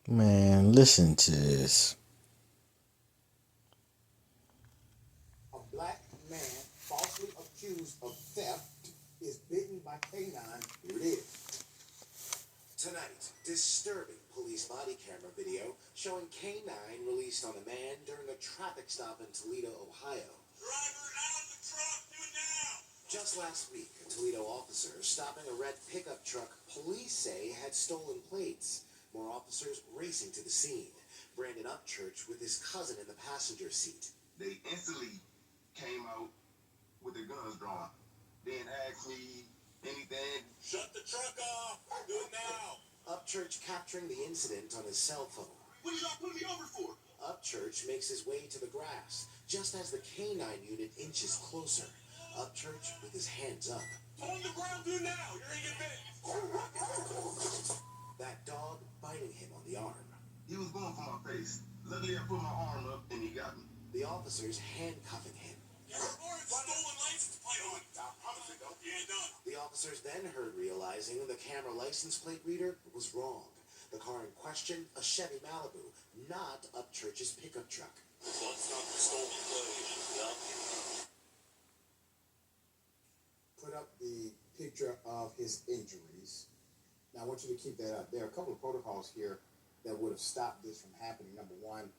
Man, listen to this. A black man falsely accused of theft is bitten by canine. Here it is. Tonight, disturbing police body camera video showing canine released on a man during a traffic stop in Toledo, Ohio. Driver out of the truck, do it now! Just last week, Toledo officers stopping a red pickup truck police say had stolen plates. More officers racing to the scene. Brandon Upchurch with his cousin in the passenger seat. They instantly came out with their guns drawn. Didn't ask me anything. Shut the truck off! Do it now! Upchurch capturing the incident on his cell phone. What are y'all putting me over for? Upchurch makes his way to the grass, just as the canine unit inches closer. Upchurch with his hands up. On the ground, do it now! You're gonna get bit! That dog biting him on the arm. He was going for my face. Luckily, I put my arm up and he got me. The officers handcuffing him. You're reported stolen license plate on. I promise it, though. You ain't done. The officers then heard realizing the camera license plate reader was wrong. The car in question, a Chevy Malibu, not Upchurch's pickup truck. That's not the stolen plate. Yup. Put up the picture of his injuries. Now, I want you to keep that up. There are a couple of protocols here that would have stopped this from happening. Number one,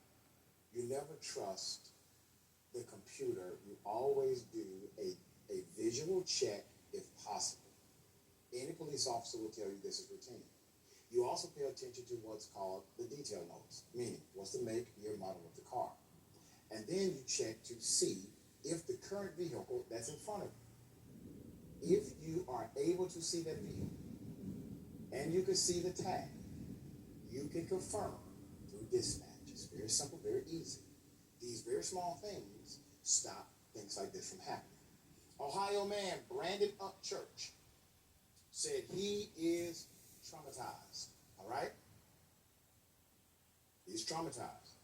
you never trust the computer. You always do a visual check if possible. Any police officer will tell you this is routine. You also pay attention to what's called the detail notes, meaning what's the make, year, model of the car. And then you check to see if the current vehicle that's in front of you, if you are able to see that vehicle and you can see the tag, you can confirm through dispatch. It's very simple, very easy. These very small things stop things like this from happening. Ohio man Brandon Upchurch said he is traumatized. All right? He's traumatized.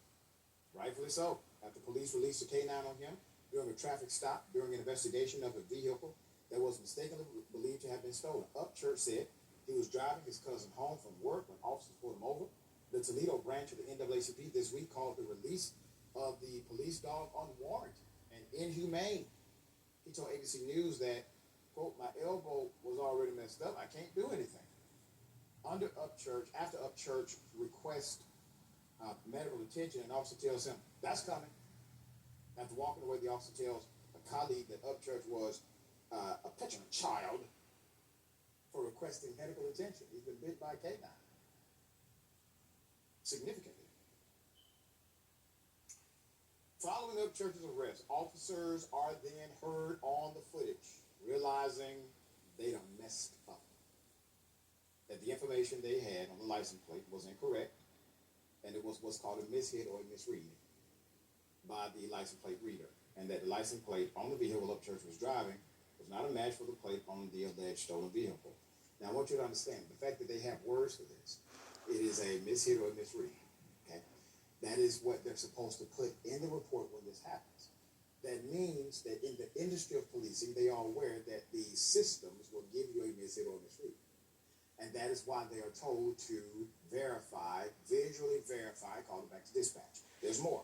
Rightfully so. After police released a canine on him during a traffic stop during an investigation of a vehicle that was mistakenly believed to have been stolen. Upchurch said he was driving his cousin home from work when officers pulled him over. The Toledo branch of the NAACP this week called the release of the police dog unwarranted and inhumane. He told ABC News that, quote, my elbow was already messed up. I can't do anything. After Upchurch requests medical attention, an officer tells him, that's coming. After walking away, the officer tells a colleague that Upchurch was a petulant child for requesting medical attention. He's been bit by a canine. Significantly. Following Upchurch's arrest, officers are then heard on the footage, realizing they done messed up. That the information they had on the license plate was incorrect, and it was what's called a mishit or a misreading by the license plate reader, and that the license plate on the vehicle Upchurch was driving was not a match for the plate on the alleged stolen vehicle. Now, I want you to understand, the fact that they have words for this, it is a mishit or a misreading, okay? That is what they're supposed to put in the report when this happens. That means that in the industry of policing, they are aware that the systems will give you a mishit or a misreading. And that is why they are told to verify, visually verify, call it back to dispatch. There's more.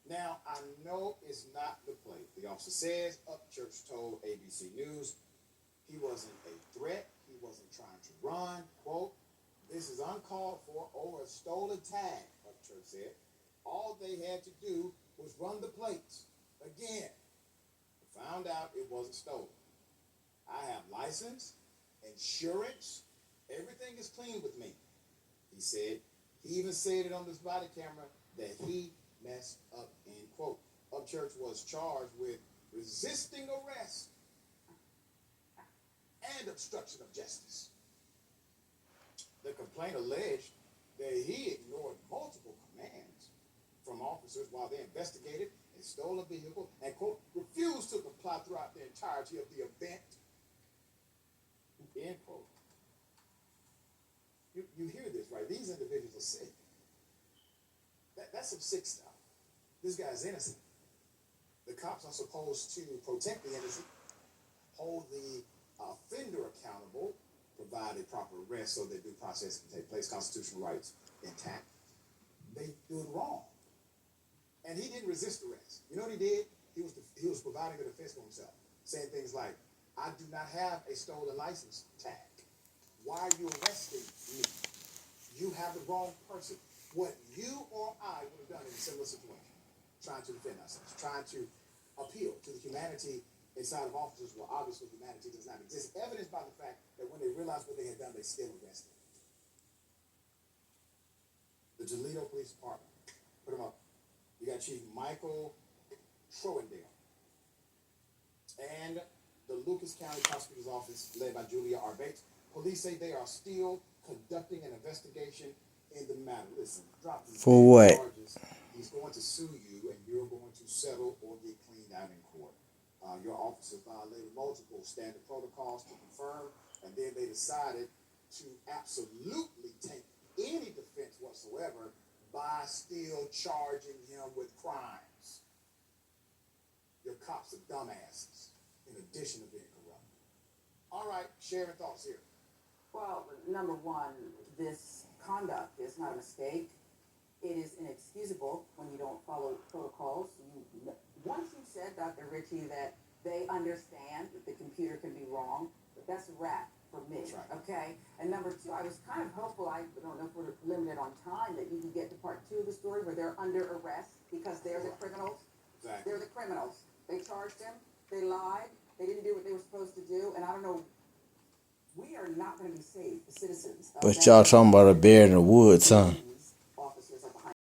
Now, I know it's not the plate. The officer says Upchurch told ABC News he wasn't a threat. He wasn't trying to run. Quote, this is uncalled for over a stolen tag, Upchurch said. All they had to do was run the plates. Again, found out it wasn't stolen. I have license, insurance, everything is clean with me, he said. He even said it on this body camera that he messed up, end quote. Upchurch was charged with resisting arrest and obstruction of justice. The complaint alleged that he ignored multiple commands from officers while they investigated a stolen vehicle and, quote, refused to comply throughout the entirety of the event, end quote. You hear this, right? These individuals are sick. That's some sick stuff. This guy's innocent. The cops are supposed to protect the innocent, hold the offender accountable, provide a proper arrest so that due process can take place, constitutional rights intact. they did wrong. And he didn't resist arrest. You know what he did? He was providing a defense for himself, saying things like, I do not have a stolen license tag. Why are you arresting me? You have the wrong person. What you or I would have done in a similar situation, trying to defend ourselves, trying to appeal to the humanity inside of officers, well, obviously humanity does not exist, evidenced by the fact that when they realized what they had done, they still arrested. The Toledo Police Department, put them up. You got Chief Michael Troendale and the Lucas County Prosecutor's Office, led by Julia R. Bates. Police say they are still conducting an investigation in the matter. Listen, drop these For what? charges. He's going to sue you, and you're going to settle or get cleaned out in court. Your officer violated multiple standard protocols to confirm, and then they decided to absolutely take any defense whatsoever by still charging him with crimes. Your cops are dumbasses, in addition to being corrupt. All right, sharing thoughts here. Well, number one, this conduct is not a mistake. It is inexcusable when you don't follow protocols. Once you said, Dr. Ritchie, that they understand that the computer can be wrong, but that's a wrap for me, That's right. okay? And number two, I was kind of hopeful, I don't know if we're limited on time, that you can get to part two of the story where they're under arrest because they're the criminals. Exactly. They're the criminals. They charged them, they lied, they didn't do what they were supposed to do, and I don't know, we are not going to be safe, the citizens. But y'all talking about a bear in the woods, huh?